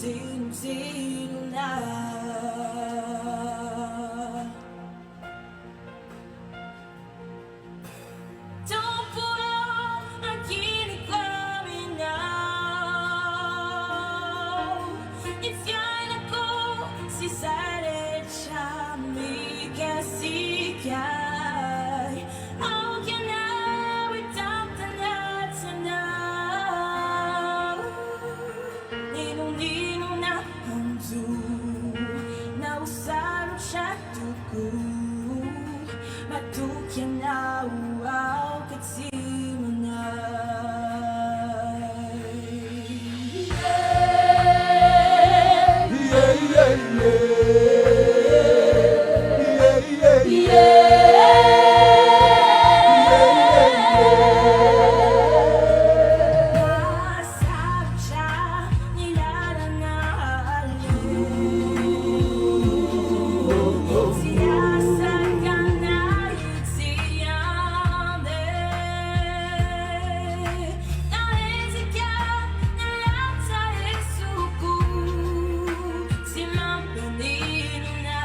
sinong-sino na. Don't put on a guinea coming now. If you're not go, si saret siya may kasikay. How can I without the nights and now? Ninong-ninong na hantu na usarong siya tuko. Matukyan na uwaw katsimanay. Nasarap siya nilalangalan. Siyasagan na siyande. Naisika na lang sa isuko. Si Mampanino na.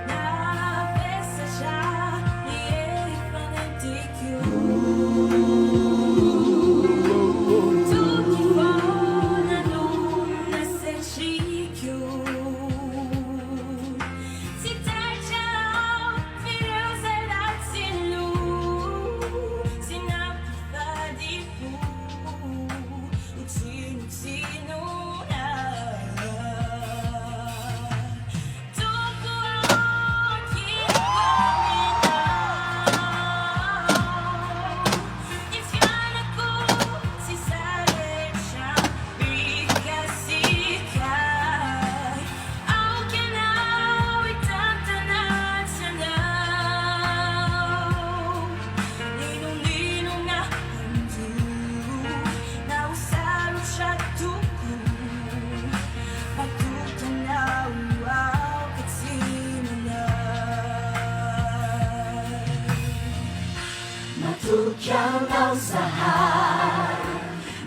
Napesa siya ni Ipanentikyo. Tuki po na luna sa chikyo. Si Taichao, Firuze at Silu. Sinapipadi po, at sino-sino na. Tuko ang kinapaminaw. If you're not go, si saret siya bikasikay. How can I without the nights and now? Ninong-ninong na hantu na usaro siya tuko. Pagtutan na uwaw katsimanay. Matukyaw na usahay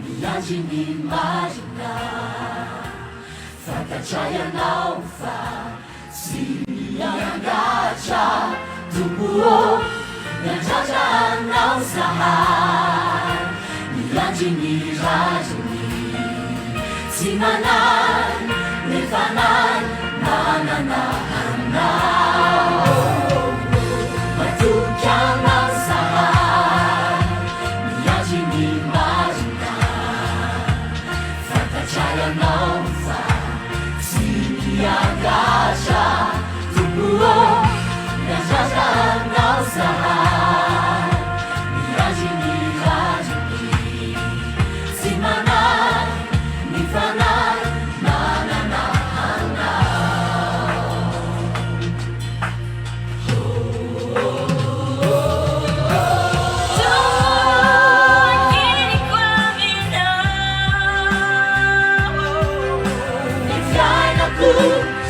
Niyaji ni Majina Fakachaya na ufa Siniyagacha Tumuo Najaja na usahay Niyaji ni Rajini Simanan Nifanan Mananahanao Matukyaw na usahay Niyaji ni Majina Fakachaya na ufa Siniyagacha Tumuo Najaja na usahay Niyaji ni Rajini Simanan Nifanan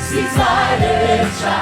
Si saret siya,